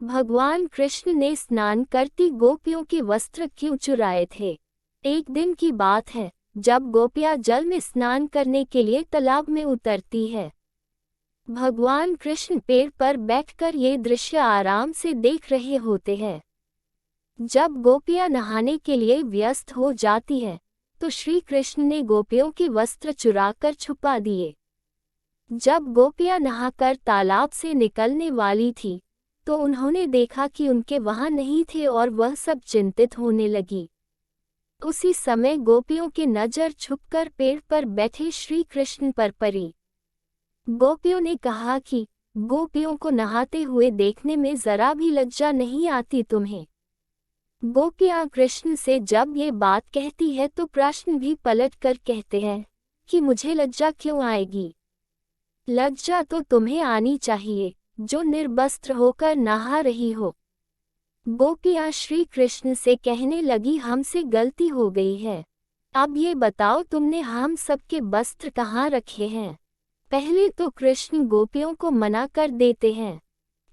भगवान कृष्ण ने स्नान करती गोपियों के वस्त्र क्यों चुराए थे। एक दिन की बात है, जब गोपियां जल में स्नान करने के लिए तालाब में उतरती है। भगवान कृष्ण पेड़ पर बैठकर ये दृश्य आराम से देख रहे होते हैं। जब गोपियां नहाने के लिए व्यस्त हो जाती है, तो श्री कृष्ण ने गोपियों के वस्त्र चुराकर छुपा दिए। जब गोपियां नहाकर तालाब से निकलने वाली थी, तो उन्होंने देखा कि उनके वहां नहीं थे और वह सब चिंतित होने लगी। उसी समय गोपियों की नजर छुपकर पेड़ पर बैठे श्री कृष्ण पर पड़ी। गोपियों ने कहा कि गोपियों को नहाते हुए देखने में जरा भी लज्जा नहीं आती तुम्हें। गोपियां कृष्ण से जब ये बात कहती है तो प्रश्न भी पलट कर कहते हैं कि मुझे लज्जा क्यों आएगी। लज्जा तो तुम्हें आनी चाहिए, जो निर्वस्त्र होकर नहा रही हो। गोपियां श्री कृष्ण से कहने लगी, हमसे गलती हो गई है। अब ये बताओ तुमने हम सबके वस्त्र कहाँ रखे हैं। पहले तो कृष्ण गोपियों को मना कर देते हैं,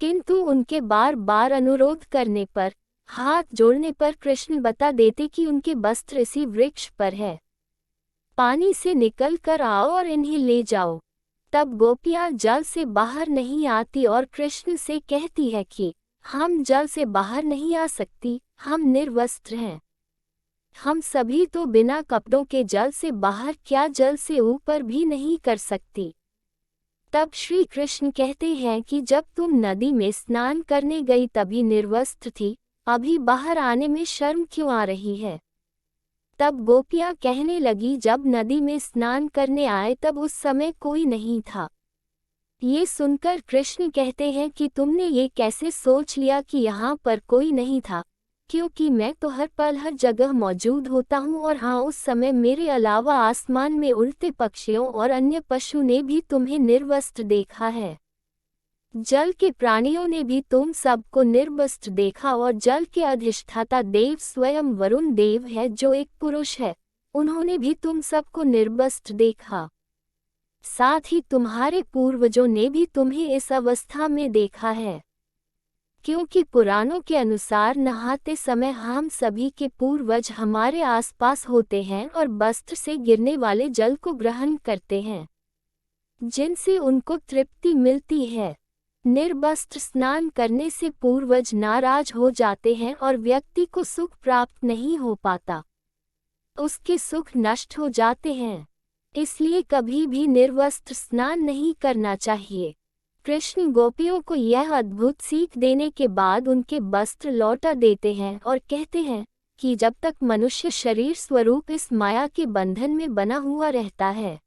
किंतु उनके बार बार अनुरोध करने पर, हाथ जोड़ने पर कृष्ण बता देते कि उनके वस्त्र इसी वृक्ष पर है। पानी से निकल कर आओ और इन्हें ले जाओ। तब गोपियां जल से बाहर नहीं आती और कृष्ण से कहती है कि हम जल से बाहर नहीं आ सकती, हम निर्वस्त्र हैं। हम सभी तो बिना कपड़ों के जल से बाहर क्या जल से ऊपर भी नहीं कर सकती। तब श्री कृष्ण कहते हैं कि जब तुम नदी में स्नान करने गई तभी निर्वस्त्र थी, अभी बाहर आने में शर्म क्यों आ रही है। तब गोपियां कहने लगी, जब नदी में स्नान करने आए तब उस समय कोई नहीं था। ये सुनकर कृष्ण कहते हैं कि तुमने ये कैसे सोच लिया कि यहाँ पर कोई नहीं था, क्योंकि मैं तो हर पल हर जगह मौजूद होता हूँ और हाँ, उस समय मेरे अलावा आसमान में उड़ते पक्षियों और अन्य पशु ने भी तुम्हें निर्वस्त्र देखा है। जल के प्राणियों ने भी तुम सबको निर्वस्त्र देखा और जल के अधिष्ठाता देव स्वयं वरुण देव है, जो एक पुरुष है, उन्होंने भी तुम सबको निर्वस्त्र देखा। साथ ही तुम्हारे पूर्वजों ने भी तुम्हें इस अवस्था में देखा है, क्योंकि पुराणों के अनुसार नहाते समय हम सभी के पूर्वज हमारे आसपास होते हैं और वस्त्र से गिरने वाले जल को ग्रहण करते हैं, जिनसे उनको तृप्ति मिलती है। निर्वस्त्र स्नान करने से पूर्वज नाराज हो जाते हैं और व्यक्ति को सुख प्राप्त नहीं हो पाता, उसके सुख नष्ट हो जाते हैं। इसलिए कभी भी निर्वस्त्र स्नान नहीं करना चाहिए। कृष्ण गोपियों को यह अद्भुत सीख देने के बाद उनके वस्त्र लौटा देते हैं और कहते हैं कि जब तक मनुष्य शरीर स्वरूप इस माया के बंधन में बना हुआ रहता है,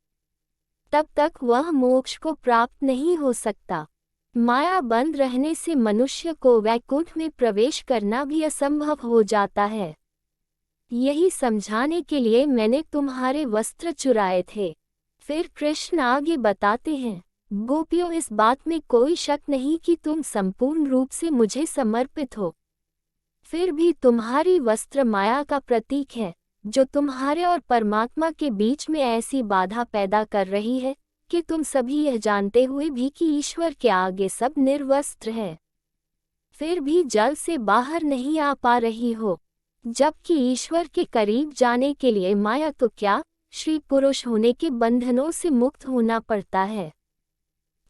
तब तक वह मोक्ष को प्राप्त नहीं हो सकता। माया बंद रहने से मनुष्य को वैकुंठ में प्रवेश करना भी असंभव हो जाता है। यही समझाने के लिए मैंने तुम्हारे वस्त्र चुराए थे। फिर कृष्ण आगे बताते हैं, गोपियों, इस बात में कोई शक नहीं कि तुम संपूर्ण रूप से मुझे समर्पित हो। फिर भी तुम्हारी वस्त्र माया का प्रतीक है, जो तुम्हारे और परमात्मा के बीच में ऐसी बाधा पैदा कर रही है कि तुम सभी यह जानते हुए भी कि ईश्वर के आगे सब निर्वस्त्र है, फिर भी जल से बाहर नहीं आ पा रही हो। जबकि ईश्वर के करीब जाने के लिए माया तो क्या, श्री पुरुष होने के बंधनों से मुक्त होना पड़ता है।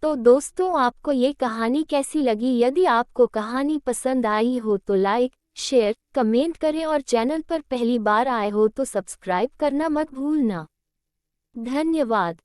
तो दोस्तों, आपको ये कहानी कैसी लगी? यदि आपको कहानी पसंद आई हो तो लाइक, शेयर, कमेंट करें और चैनल पर पहली बार आए हो तो सब्सक्राइब करना मत भूलना। धन्यवाद।